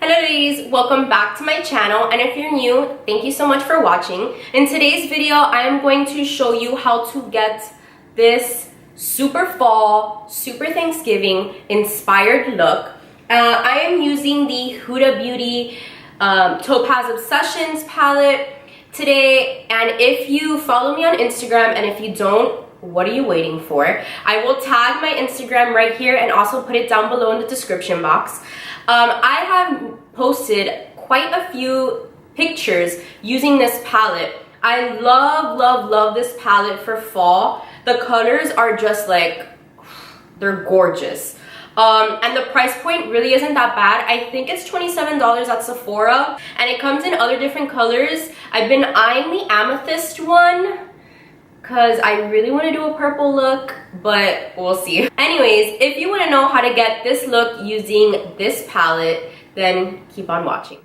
Hello ladies, welcome back to my channel, and if you're new, thank you so much for watching. In today's video, I am going to show you how to get this super fall, super Thanksgiving inspired look. I am using the Huda Beauty Topaz Obsessions palette today, and if you follow me on Instagram, and if you don't, what are you waiting for? I will tag my Instagram right here and also put it down below in the description box. I have posted quite a few pictures using this palette. I love this palette for fall. The colors are just like, they're gorgeous. And the price point really isn't that bad. I think it's $27 at Sephora, and it comes in other different colors. I've been eyeing the amethyst one because I really want to do a purple look, but we'll see. Anyways, if you want to know how to get this look using this palette, then keep on watching.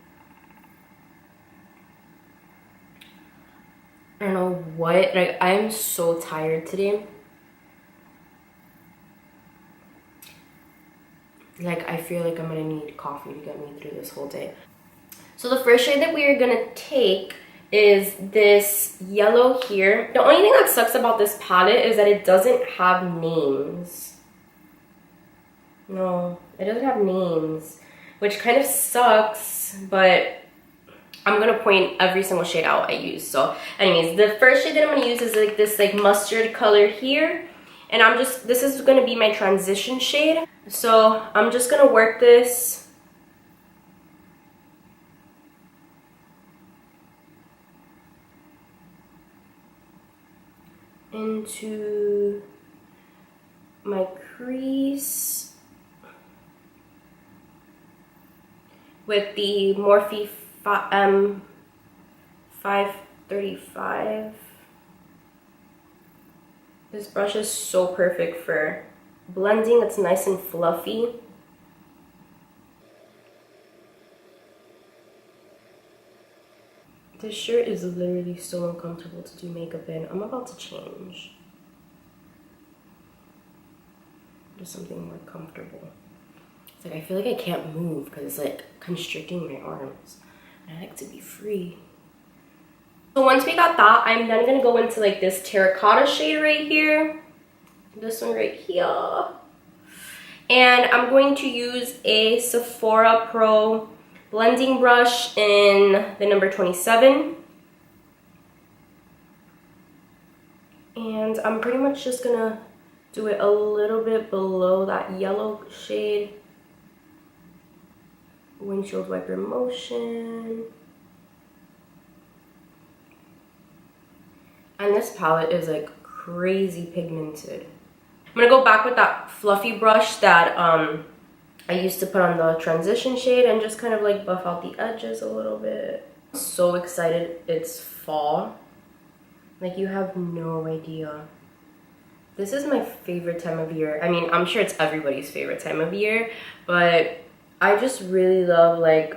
I don't know what, like, I'm so tired today. Like, I feel like I'm gonna need coffee to get me through this whole day. So the first shade that we are gonna take is this yellow here. The only thing that sucks about this palette is that it doesn't have names. No, it doesn't have names, which kind of sucks, but I'm gonna point every single shade out I use. So anyways, the first shade that I'm gonna use is like this like mustard color here, and this is gonna be my transition shade. So I'm just gonna work this into my crease with the Morphe 535. This brush is so perfect for blending. It's nice and fluffy. This shirt is literally so uncomfortable to do makeup in. I'm about to change to something more comfortable. It's like I feel like I can't move because it's like constricting my arms. And I like to be free. So once we got that, I'm then gonna go into like this terracotta shade right here. This one right here. And I'm going to use a Sephora Pro blending brush in the number 27. And I'm pretty much just gonna do it a little bit below that yellow shade. Windshield wiper motion. And this palette is like crazy pigmented. I'm gonna go back with that fluffy brush that I used to put on the transition shade and just kind of like buff out the edges a little bit. I'm so excited it's fall. Like, you have no idea. This is my favorite time of year. I mean, I'm sure it's everybody's favorite time of year, but I just really love like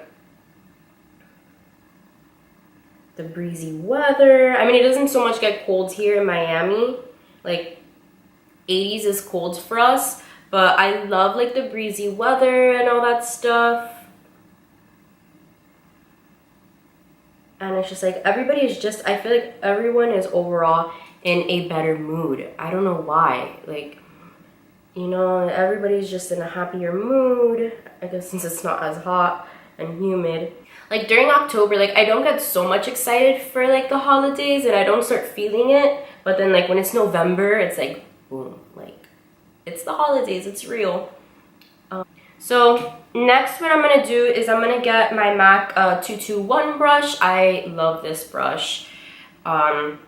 the breezy weather. I mean, it doesn't so much get cold here in Miami. Like 80s is cold for us. But I love like the breezy weather and all that stuff. And it's just like everybody is just, I feel like everyone is overall in a better mood. I don't know why. Like, you know, everybody's just in a happier mood. I guess since it's not as hot and humid. Like during October, like I don't get so much excited for like the holidays and I don't start feeling it. But then like when it's November, it's like boom, like it's the holidays, it's real. So next what I'm gonna do is I'm gonna get my MAC 221 brush. I love this brush. And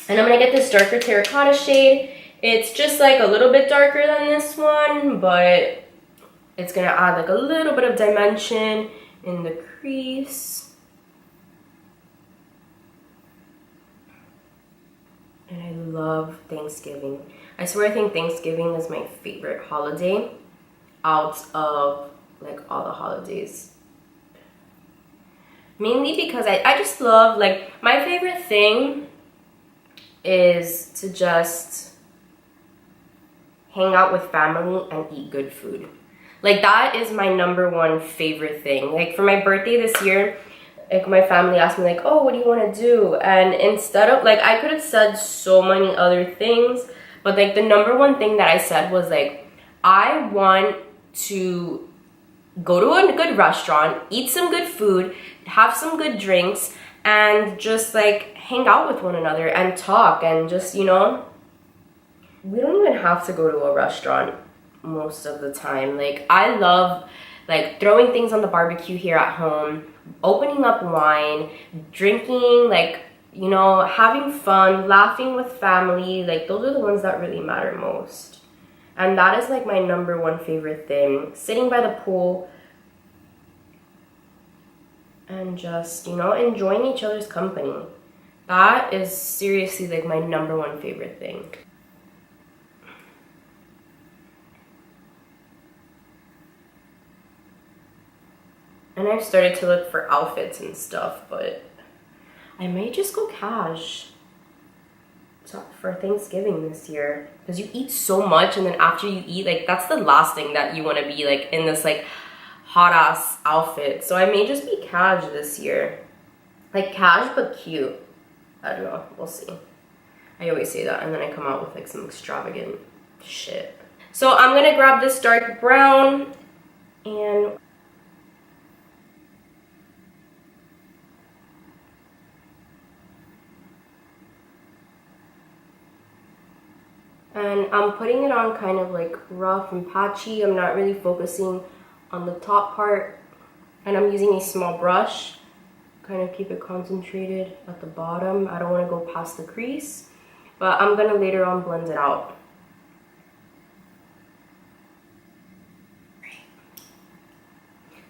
I'm gonna get this darker terracotta shade. It's just like a little bit darker than this one, but it's gonna add like a little bit of dimension in the crease. And I love Thanksgiving. I swear I think Thanksgiving is my favorite holiday out of like all the holidays. Mainly because I just love, like, my favorite thing is to just hang out with family and eat good food. Like that is my #1 favorite thing. Like for my birthday this year, like my family asked me like, oh, what do you want to do? And instead of like, I could have said so many other things, but like the #1 thing that I said was like, I want to go to a good restaurant, eat some good food, have some good drinks, and just like hang out with one another and talk and just, you know, we don't even have to go to a restaurant most of the time. Like I love like throwing things on the barbecue here at home, opening up wine, drinking, like, you know, having fun, laughing with family. Like those are the ones that really matter most. And that is like my #1 favorite thing. Sitting by the pool and just, you know, enjoying each other's company. That is seriously like my #1 favorite thing. And I've started to look for outfits and stuff, but I may just go cash for Thanksgiving this year, because you eat so much, and then after you eat, like that's the last thing that you want to be like in this like hot ass outfit. So I may just be cash this year, like cash but cute. I don't know, we'll see. I always say that and then I come out with like some extravagant shit. So I'm gonna grab this dark brown and I'm putting it on kind of like rough and patchy. I'm not really focusing on the top part, and I'm using a small brush, kind of keep it concentrated at the bottom. I don't want to go past the crease, but I'm gonna later on blend it out.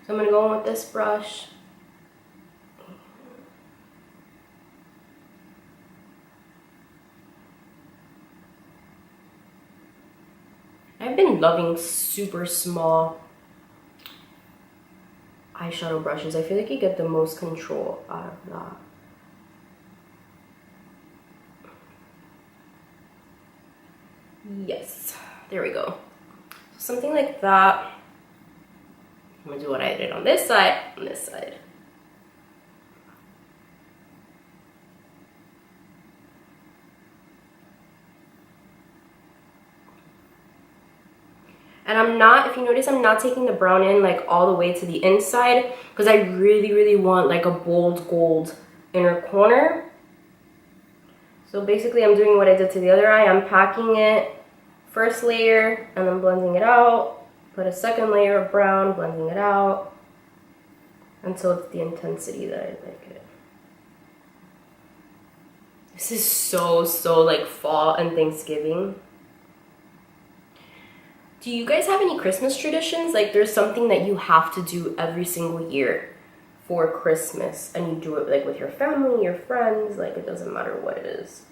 So I'm gonna go in with this brush. I've been loving super small eyeshadow brushes. I feel like you get the most control out of that. Yes, there we go. Something like that. I'm gonna do what I did on this side, on this side. And I'm not, if you notice, I'm not taking the brown in like all the way to the inside, because I really want like a bold gold inner corner. So basically I'm doing what I did to the other eye. I'm packing it, first layer, and then blending it out. Put a second layer of brown, blending it out, until it's the intensity that I like it. This is so like fall and Thanksgiving. Do you guys have any Christmas traditions? Like there's something that you have to do every single year for Christmas, and you do it like with your family, your friends, like it doesn't matter what it is.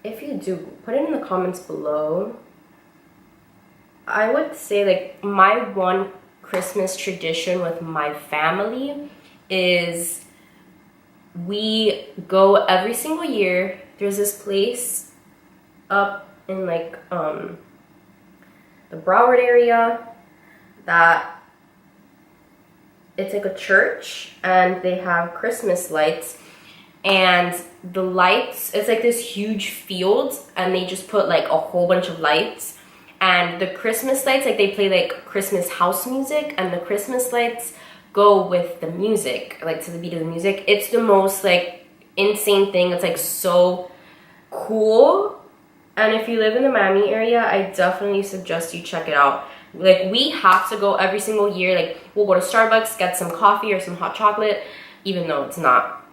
If you do, put it in the comments below. I would say like my one Christmas tradition with my family is we go every single year. There's this place up in like the Broward area that it's like a church, and they have Christmas lights, and the lights, it's like this huge field, and they just put like a whole bunch of lights, and the Christmas lights, like they play like Christmas house music, and the Christmas lights go with the music, like to the beat of the music. It's the most like insane thing. It's like so cool. And if you live in the Miami area, I definitely suggest you check it out. Like we have to go every single year. Like we'll go to Starbucks, get some coffee or some hot chocolate, even though it's not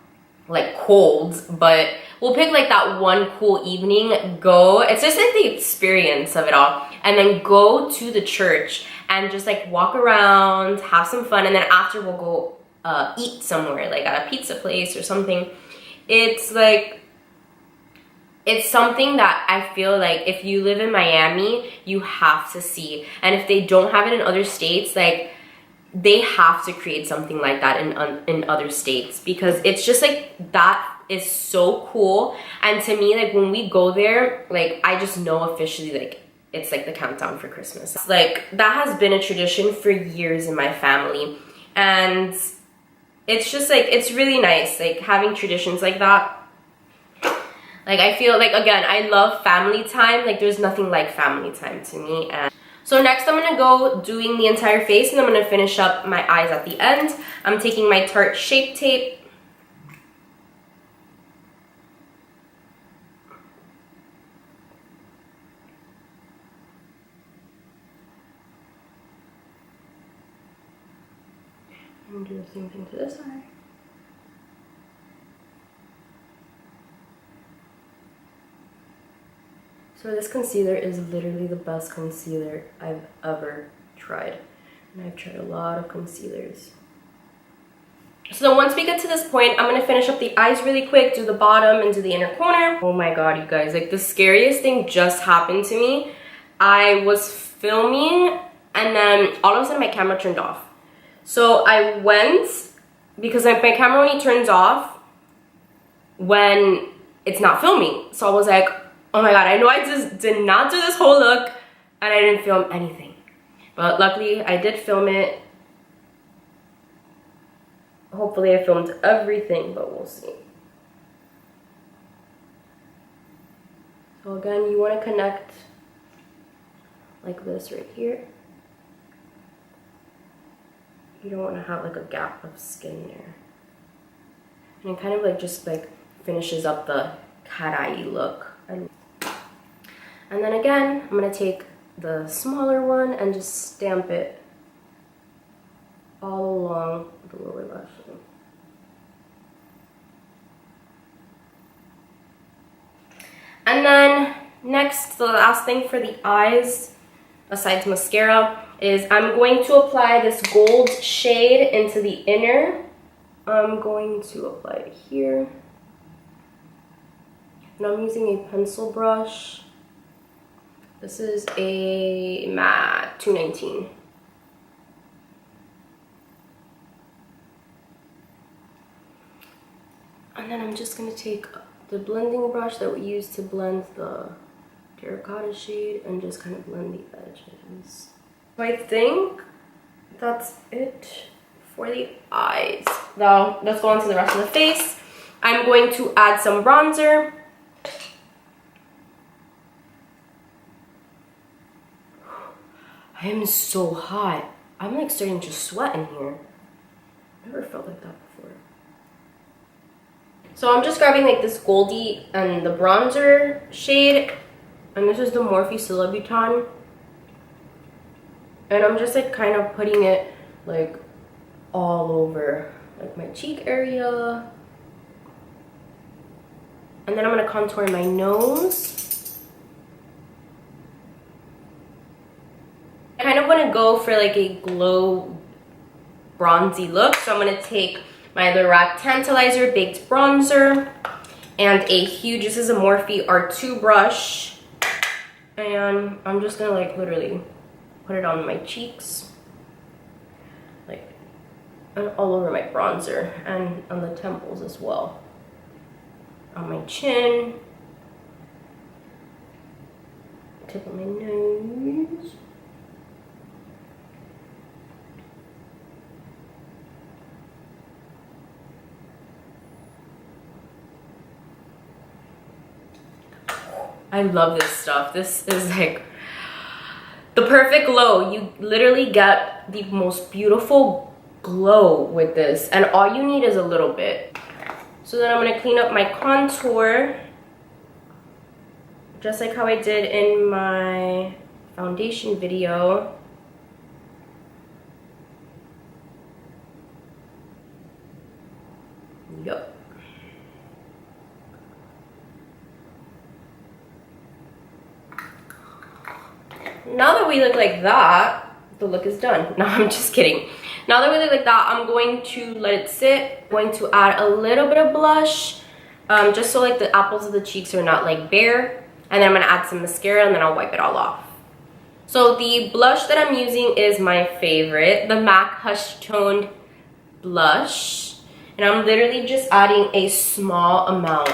like cold, but we'll pick like that one cool evening, go. It's just like the experience of it all. And then go to the church and just like walk around, have some fun. And then after we'll go eat somewhere, like at a pizza place or something. It's like, it's something that I feel like if you live in Miami, you have to see. And if they don't have it in other states, like they have to create something like that in other states, because it's just like, that is so cool. And to me, like when we go there, like I just know officially like it's like the countdown for Christmas. Like, that has been a tradition for years in my family, and it's just like, it's really nice, like having traditions like that. Like, I feel like, again, I love family time. Like, there's nothing like family time to me. And so next I'm gonna go doing the entire face, and I'm gonna finish up my eyes at the end. I'm taking my Tarte Shape Tape. And do the same thing to this eye. So this concealer is literally the best concealer I've ever tried. And I've tried a lot of concealers. So once we get to this point, I'm going to finish up the eyes really quick, do the bottom and do the inner corner. Oh my god, you guys, like the scariest thing just happened to me. I was filming and then all of a sudden my camera turned off. So I went, because my camera only turns off when it's not filming. So I was like, oh my god, I know I just did not do this whole look and I didn't film anything. But luckily I did film it. Hopefully I filmed everything, but we'll see. So again, you want to connect like this right here. You don't want to have like a gap of skin there. And it kind of like just like finishes up the cat eye look. And then again, I'm going to take the smaller one and just stamp it all along the lower lash line. And then next, the last thing for the eyes, besides mascara, is I'm going to apply this gold shade into the inner. I'm going to apply it here. And I'm using a pencil brush. This is a matte 219. And then I'm just going to take the blending brush that we use to blend the terracotta shade and just kind of blend the edges. So I think that's it for the eyes. Now, let's go on to the rest of the face. I'm going to add some bronzer. I am so hot. I'm like starting to sweat in here. Never felt like that before. So I'm just grabbing like this Goldie and the bronzer shade. And this is the Morphe Celebutante. And I'm just like kind of putting it like all over like my cheek area. And then I'm gonna contour my nose. I kind of want to go for like a glow bronzy look, so I'm going to take my Lorac Tantalizer Baked Bronzer and a huge, this is a Morphe R2 brush, and I'm just going to like literally put it on my cheeks, like all over my bronzer and on the temples as well, on my chin, tip of my nose. I love this stuff. This is like the perfect glow. You literally get the most beautiful glow with this, and all you need is a little bit. So then I'm going to clean up my contour just like how I did in my foundation video. Yup. Now that we look like that, the look is done. No, I'm just kidding. Now that we look like that, I'm going to let it sit. I'm going to add a little bit of blush, just so like the apples of the cheeks are not like bare. And then I'm gonna add some mascara and then I'll wipe it all off. So the blush that I'm using is my favorite, the MAC Hush Toned Blush. And I'm literally just adding a small amount.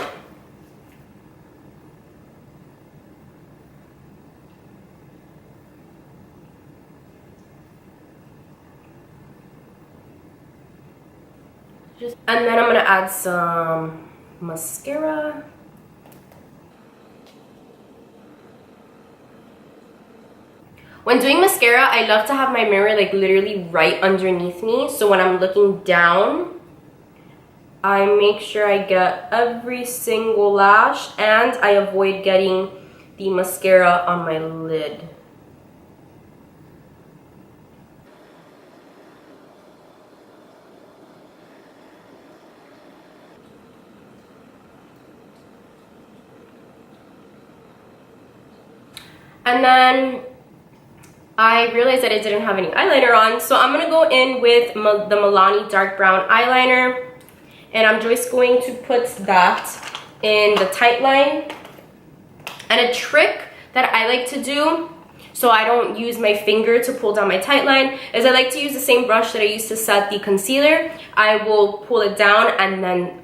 And then I'm gonna add some mascara. When doing mascara, I love to have my mirror like literally right underneath me. So when I'm looking down, I make sure I get every single lash and I avoid getting the mascara on my lid. And then I realized that I didn't have any eyeliner on, so I'm gonna go in with the Milani dark brown eyeliner, and I'm just going to put that in the tight line. And a trick that I like to do, so I don't use my finger to pull down my tight line, is I like to use the same brush that I used to set the concealer. I will pull it down and then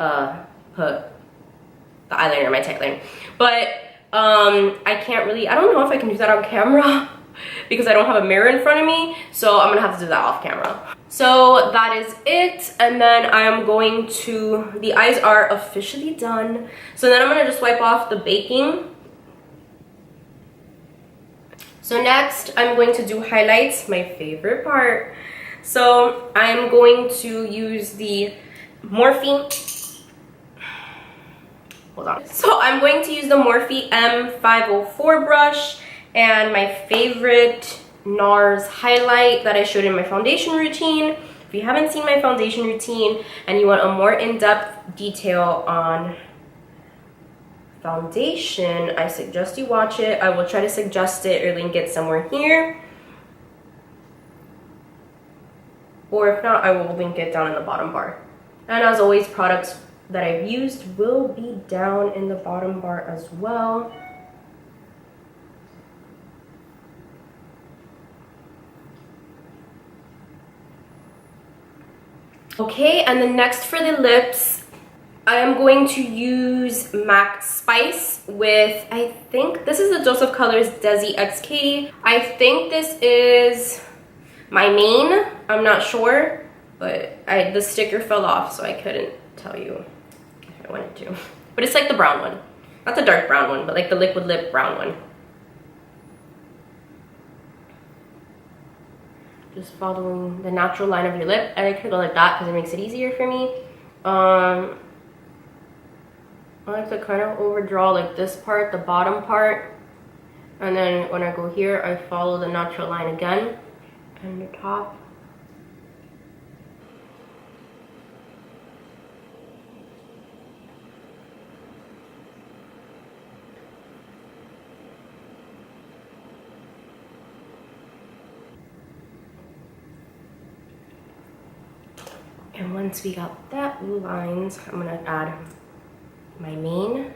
put the eyeliner in my tight line. But I don't know if I can do that on camera because I don't have a mirror in front of me, so I'm gonna have to do that off camera. So that is it, and then I am going to, the eyes are officially done. So then I'm gonna just wipe off the baking. So next I'm going to do highlights, my favorite part. So I'm going to use the Morphe, hold on. So I'm going to use the Morphe M504 brush and my favorite NARS highlight that I showed in my foundation routine. If you haven't seen my foundation routine and you want a more in-depth detail on foundation, I suggest you watch it. I will try to suggest it or link it somewhere here. Or if not, I will link it down in the bottom bar. And as always, products that I've used will be down in the bottom bar as well. Okay, and then next for the lips, I am going to use MAC Spice with, I think this is the Dose of Colors Desi X Katie. I think this is my main, I'm not sure, but the sticker fell off, so I couldn't tell you if I wanted to. But it's like the brown one, not the dark brown one, but like the liquid lip brown one. Just following the natural line of your lip. I like to go like that because it makes it easier for me. I like to kind of overdraw like this part, the bottom part, and then when I go here, I follow the natural line again and the top. And once we got that blue lines, I'm gonna add my main.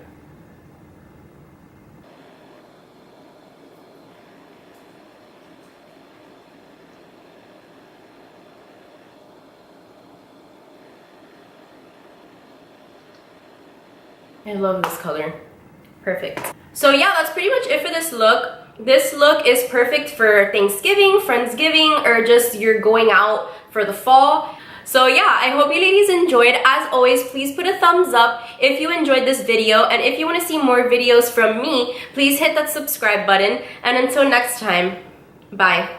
I love this color. Perfect. So yeah, that's pretty much it for this look. This look is perfect for Thanksgiving, Friendsgiving, or just you're going out for the fall. So yeah, I hope you ladies enjoyed. As always, please put a thumbs up if you enjoyed this video, and if you want to see more videos from me, please hit that subscribe button. And until next time, bye.